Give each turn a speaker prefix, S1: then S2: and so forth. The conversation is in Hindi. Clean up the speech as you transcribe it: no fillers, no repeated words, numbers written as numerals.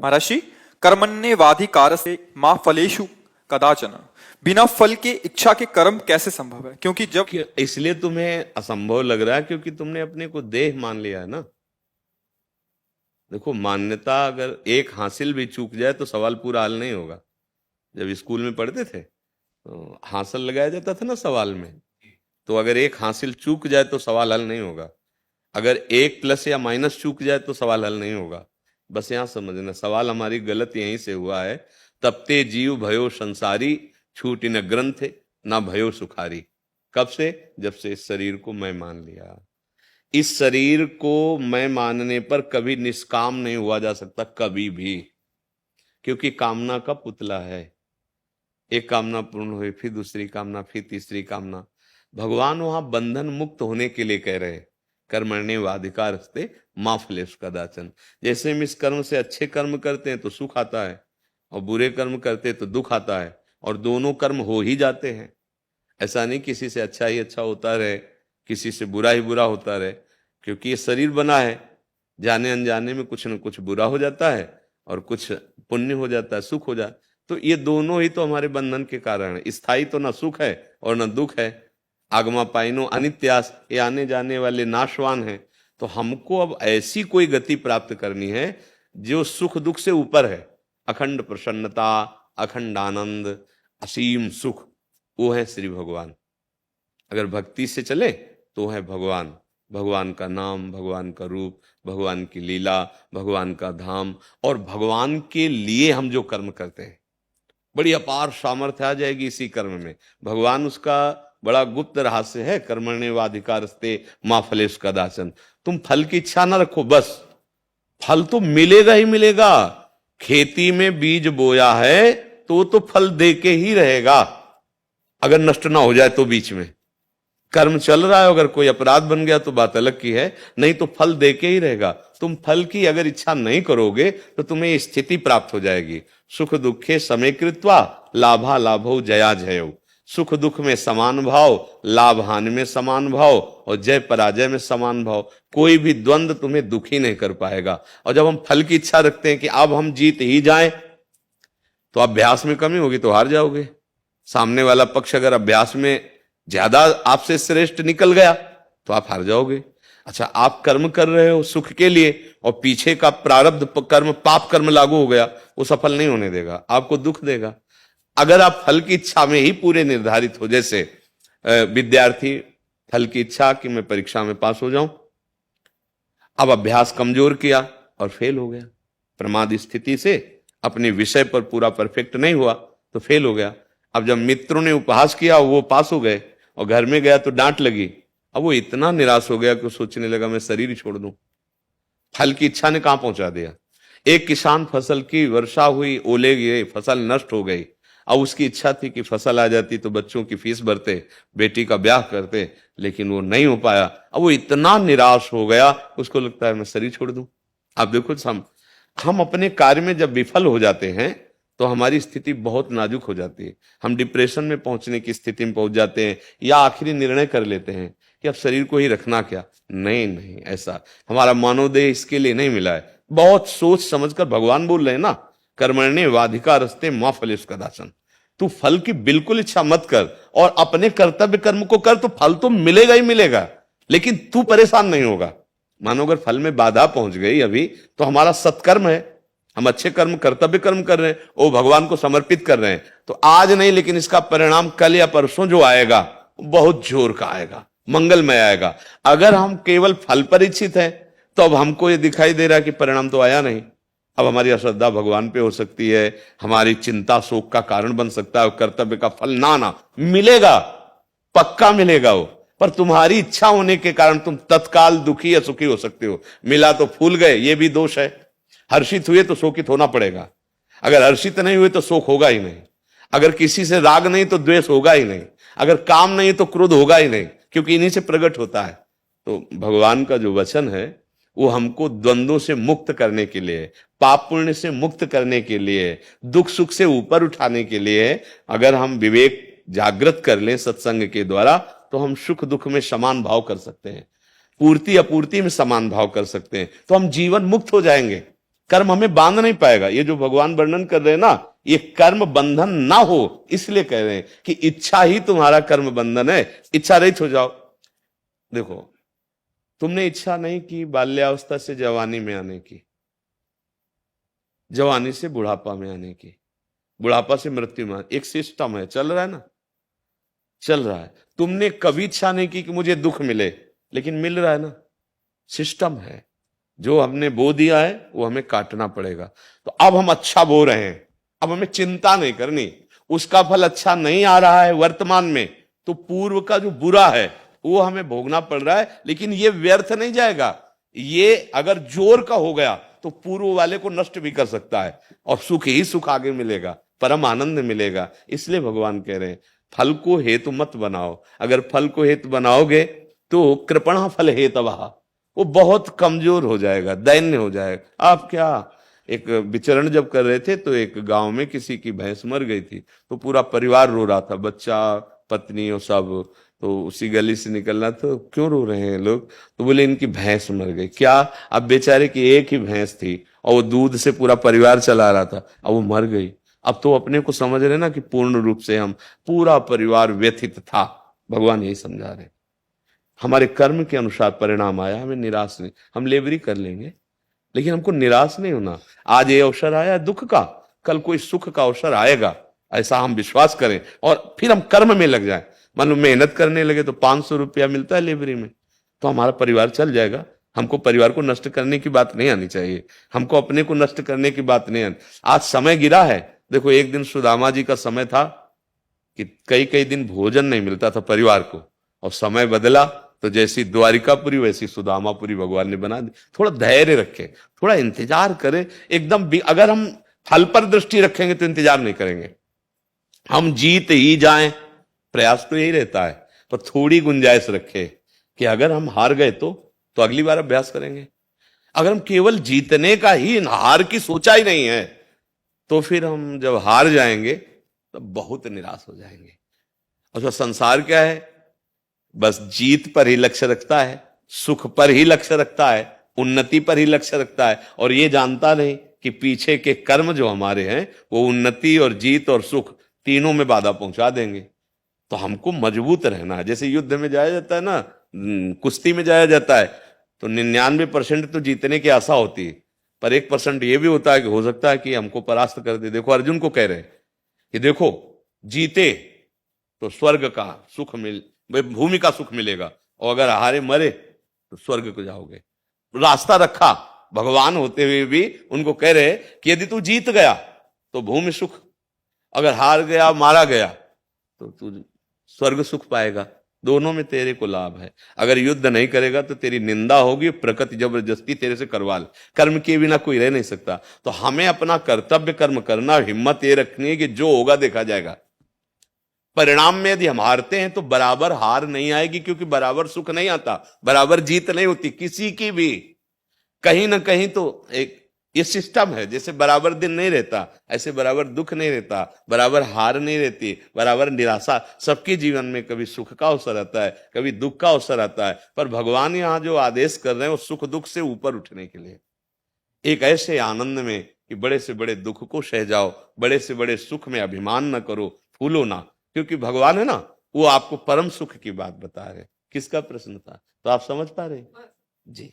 S1: महर्षि, कर्मण्येवाधिकार से माँ फलेषु कदाचन। बिना फल के इच्छा के कर्म कैसे संभव है? क्योंकि जब
S2: इसलिए तुम्हें असंभव लग रहा है क्योंकि तुमने अपने को देह मान लिया है ना। देखो, मान्यता अगर एक हासिल भी चूक जाए तो सवाल पूरा हल नहीं होगा। जब स्कूल में पढ़ते थे तो हासिल लगाया जाता था ना सवाल में, तो अगर एक हासिल चूक जाए तो सवाल हल नहीं होगा। अगर एक प्लस या माइनस चूक जाए तो सवाल हल नहीं होगा। बस यहां समझना, सवाल हमारी गलत यहीं से हुआ है। तपते जीव भयो संसारी, छूटी न ग्रंथ ना भयो सुखारी। कब से? जब से इस शरीर को मैं मान लिया। इस शरीर को मैं मानने पर कभी निष्काम नहीं हुआ जा सकता, कभी भी, क्योंकि कामना का पुतला है। एक कामना पूर्ण हुई, फिर दूसरी कामना, फिर तीसरी कामना। भगवान वहां बंधन मुक्त होने के लिए कह रहे, कर्मण्येवाधिकारस्ते मा फलेषु कदाचन। जैसे हम इस कर्म से अच्छे कर्म करते हैं तो सुख आता है, और बुरे कर्म करते हैं तो दुख आता है, और दोनों कर्म हो ही जाते हैं। ऐसा नहीं किसी से अच्छा ही अच्छा होता रहे, किसी से बुरा ही बुरा होता रहे, क्योंकि ये शरीर बना है, जाने अनजाने में कुछ न कुछ बुरा हो जाता है और कुछ पुण्य हो जाता है, सुख हो जाता है। तो ये दोनों ही तो हमारे बंधन के कारण है। स्थायी तो ना सुख है और ना दुख है। आगमा पाइनो अनित्यास, ये आने जाने वाले नाशवान है। तो हमको अब ऐसी कोई गति प्राप्त करनी है जो सुख दुख से ऊपर है। अखंड प्रसन्नता, अखंड आनंद, असीम सुख, वो है श्री भगवान। अगर भक्ति से चले तो है भगवान। भगवान का नाम, भगवान का रूप, भगवान की लीला, भगवान का धाम, और भगवान के लिए हम जो कर्म करते हैं, बड़ी अपार सामर्थ्य आ जाएगी इसी कर्म में। भगवान उसका बड़ा गुप्त रहस्य है। कर्मण्येवाधिकारस्ते मा फलेषु कदाचन। तुम फल की इच्छा ना रखो, बस फल तो मिलेगा ही मिलेगा। खेती में बीज बोया है तो फल दे के ही रहेगा, अगर नष्ट ना हो जाए तो। बीच में कर्म चल रहा है, अगर कोई अपराध बन गया तो बात अलग की है, नहीं तो फल दे के ही रहेगा। तुम फल की अगर इच्छा नहीं करोगे तो तुम्हें ये स्थिति प्राप्त हो जाएगी। सुख दुखे समय कृत्वा लाभा लाभो जया जयो। सुख दुख में समान भाव, लाभ हानि में समान भाव, और जय पराजय में समान भाव। कोई भी द्वंद्व तुम्हें दुखी नहीं कर पाएगा। और जब हम फल की इच्छा रखते हैं कि अब हम जीत ही जाएं, तो अभ्यास में कमी होगी तो हार जाओगे। सामने वाला पक्ष अगर अभ्यास में ज्यादा आपसे श्रेष्ठ निकल गया तो आप हार जाओगे। अच्छा, आप कर्म कर रहे हो सुख के लिए, और पीछे का प्रारब्ध कर्म, पाप कर्म लागू हो गया, वो सफल नहीं होने देगा, आपको दुख देगा। अगर आप फल की इच्छा में ही पूरे निर्धारित हो, जैसे विद्यार्थी फल की इच्छा कि मैं परीक्षा में पास हो जाऊं, अब अभ्यास कमजोर किया और फेल हो गया। प्रमाद स्थिति से अपने विषय पर पूरा परफेक्ट नहीं हुआ तो फेल हो गया। अब जब मित्रों ने उपहास किया वो पास हो गए, और घर में गया तो डांट लगी। अब वो इतना निराश हो गया कि सोचने लगा मैं शरीर ही छोड़ दूं। फल की इच्छा ने कहां पहुंचा दिया। एक किसान, फसल की वर्षा हुई, ओले गिरे, फसल नष्ट हो गई। अब उसकी इच्छा थी कि फसल आ जाती तो बच्चों की फीस भरते, बेटी का ब्याह करते, लेकिन वो नहीं हो पाया। अब वो इतना निराश हो गया, उसको लगता है मैं शरीर छोड़ दूं। आप देखो, हम अपने कार्य में जब विफल हो जाते हैं तो हमारी स्थिति बहुत नाजुक हो जाती है। हम डिप्रेशन में पहुंचने की स्थिति में पहुंच जाते हैं, या आखिरी निर्णय कर लेते हैं कि अब शरीर को ही रखना क्या। नहीं नहीं, ऐसा हमारा मानवदेह इसके लिए नहीं मिला है। बहुत सोच समझकर भगवान बोल रहे हैं ना, कर्मण्येवाधिकारस्ते मा फलेषु कदाचन। तू फल की बिल्कुल इच्छा मत कर, और अपने कर्तव्य कर्म को कर, तो फल तो मिलेगा ही मिलेगा, लेकिन तू परेशान नहीं होगा। मानो अगर फल में बाधा पहुंच गई अभी, तो हमारा सत्कर्म है, हम अच्छे कर्म, कर्तव्य कर्म कर रहे हैं, वो भगवान को समर्पित कर रहे हैं, तो आज नहीं लेकिन इसका परिणाम कल या परसों जो आएगा बहुत जोर का आएगा, मंगलमय आएगा। अगर हम केवल फल पर इच्छित हैं तो अब हमको ये दिखाई दे रहा है कि परिणाम तो आया नहीं। अब हमारी अश्रद्धा भगवान पे हो सकती है, हमारी चिंता शोक का कारण बन सकता है, कर्तव्य का फल ना मिलेगा, पक्का मिलेगा वो, पर तुम्हारी इच्छा होने के कारण तुम तत्काल दुखी या सुखी हो सकते हो। मिला तो फूल गए, ये भी दोष है। हर्षित हुए तो शोकित होना पड़ेगा, अगर हर्षित नहीं हुए तो शोक होगा ही नहीं। अगर किसी से राग नहीं तो द्वेष होगा ही नहीं। अगर काम नहीं तो क्रोध होगा ही नहीं, क्योंकि इन्हीं से प्रकट होता है। तो भगवान का जो वचन है वो हमको द्वंद्वों से मुक्त करने के लिए, पाप पुण्य से मुक्त करने के लिए, दुख सुख से ऊपर उठाने के लिए। अगर हम विवेक जागृत कर लें सत्संग के द्वारा, तो हम सुख दुख में समान भाव कर सकते हैं, पूर्ति अपूर्ति में समान भाव कर सकते हैं, तो हम जीवन मुक्त हो जाएंगे। कर्म हमें बांध नहीं पाएगा। ये जो भगवान वर्णन कर रहे हैं ना, ये कर्म बंधन ना हो इसलिए कह रहे हैं कि इच्छा ही तुम्हारा कर्म बंधन है, इच्छा रहित हो जाओ। देखो, तुमने इच्छा नहीं की बाल्यावस्था से जवानी में आने की, जवानी से बुढ़ापा में आने की, बुढ़ापा से मृत्यु में, एक सिस्टम है, चल रहा है ना, चल रहा है। तुमने कभी इच्छा नहीं की कि मुझे दुख मिले, लेकिन मिल रहा है ना, सिस्टम है। जो हमने बो दिया है वो हमें काटना पड़ेगा। तो अब हम अच्छा बो रहे हैं, अब हमें चिंता नहीं करनी। उसका फल अच्छा नहीं आ रहा है वर्तमान में, तो पूर्व का जो बुरा है वो हमें भोगना पड़ रहा है, लेकिन ये व्यर्थ नहीं जाएगा। ये अगर जोर का हो गया तो पूर्व वाले को नष्ट भी कर सकता है, और सुख ही सुख आगे मिलेगा, परम आनंद मिलेगा। इसलिए भगवान कह रहे हैं फल को हेतु मत बनाओ। अगर फल को हेतु बनाओगे तो कृपणा फल हेतवः, वो बहुत कमजोर हो जाएगा, दैन्य हो जाएगा। आप क्या, एक विचरण जब कर रहे थे तो एक गांव में किसी की भैंस मर गई थी, तो पूरा परिवार रो रहा था, बच्चा, पत्नी और सब। तो उसी गली से निकलना, तो क्यों रो रहे हैं लोग? तो बोले इनकी भैंस मर गई। क्या? अब बेचारे की एक ही भैंस थी और वो दूध से पूरा परिवार चला रहा था, अब वो मर गई। अब तो अपने को समझ रहे ना कि पूर्ण रूप से हम, पूरा परिवार व्यथित था। भगवान यही समझा रहे, हमारे कर्म के अनुसार परिणाम आया, हमें निराश नहीं, हम लेबरी कर लेंगे, लेकिन हमको निराश नहीं होना। आज ये अवसर आया दुख का, कल कोई सुख का अवसर आएगा, ऐसा हम विश्वास करें और फिर हम कर्म में लग जाएं। मान लो मेहनत करने लगे तो 500 रुपया मिलता है लेबरी में, तो हमारा परिवार चल जाएगा। हमको परिवार को नष्ट करने की बात नहीं आनी चाहिए, हमको अपने को नष्ट करने की बात नहीं आनी। आज समय गिरा है। देखो, एक दिन सुदामा जी का समय था कि कई कई दिन भोजन नहीं मिलता था परिवार को, और समय बदला तो जैसी द्वारिकापुरी वैसी सुदामापुरी भगवान ने बना दी। थोड़ा धैर्य रखें, थोड़ा इंतजार करें। एकदम अगर हम फल पर दृष्टि रखेंगे तो इंतजार नहीं करेंगे, हम जीत ही जाएं, प्रयास तो यही रहता है। पर थोड़ी गुंजाइश रखें कि अगर हम हार गए तो अगली बार अभ्यास करेंगे। अगर हम केवल जीतने का ही, हार की सोचा ही नहीं है, तो फिर हम जब हार जाएंगे तो बहुत निराश हो जाएंगे। और संसार क्या है, बस जीत पर ही लक्ष्य रखता है, सुख पर ही लक्ष्य रखता है, उन्नति पर ही लक्ष्य रखता है, और ये जानता नहीं कि पीछे के कर्म जो हमारे हैं वो उन्नति और जीत और सुख तीनों में बाधा पहुंचा देंगे। तो हमको मजबूत रहना है। जैसे युद्ध में जाया जाता है ना, कुश्ती में जाया जाता है, तो 99% तो जीतने की आशा होती है, पर 1% ये भी होता है कि हो सकता है कि हमको परास्त कर दे। देखो, अर्जुन को कह रहे हैं कि देखो, जीते तो स्वर्ग का सुख भूमि का सुख मिलेगा, और अगर हारे मरे तो स्वर्ग को जाओगे। रास्ता रखा, भगवान होते हुए भी उनको कह रहे कि यदि तू जीत गया तो भूमि सुख, अगर हार गया, मारा गया, तो तू स्वर्ग सुख पाएगा। दोनों में तेरे को लाभ है। अगर युद्ध नहीं करेगा तो तेरी निंदा होगी, प्रकृति जबरदस्ती तेरे से करवा ले। कर्म के बिना कोई रह नहीं सकता। तो हमें अपना कर्तव्य कर्म करना, हिम्मत ये रखनी है कि जो होगा देखा जाएगा। परिणाम में यदि हम हारते हैं तो बराबर हार नहीं आएगी, क्योंकि बराबर सुख नहीं आता, बराबर जीत नहीं होती किसी की भी। कहीं ना कहीं तो एक ये सिस्टम है, जैसे बराबर दिन नहीं रहता, ऐसे बराबर दुख नहीं रहता, बराबर हार नहीं रहती, बराबर निराशा। सबके जीवन में कभी सुख का अवसर आता है, कभी दुख का अवसर आता है, पर भगवान यहां जो आदेश कर रहे हैं वो सुख दुख से ऊपर उठने के लिए, एक ऐसे आनंद में कि बड़े से बड़े दुख को सह जाओ, बड़े से बड़े सुख में अभिमान न करो, फूलो ना। क्योंकि भगवान है ना, वो आपको परम सुख की बात बता रहे। किसका प्रश्न था? तो आप समझ पा रहे जी।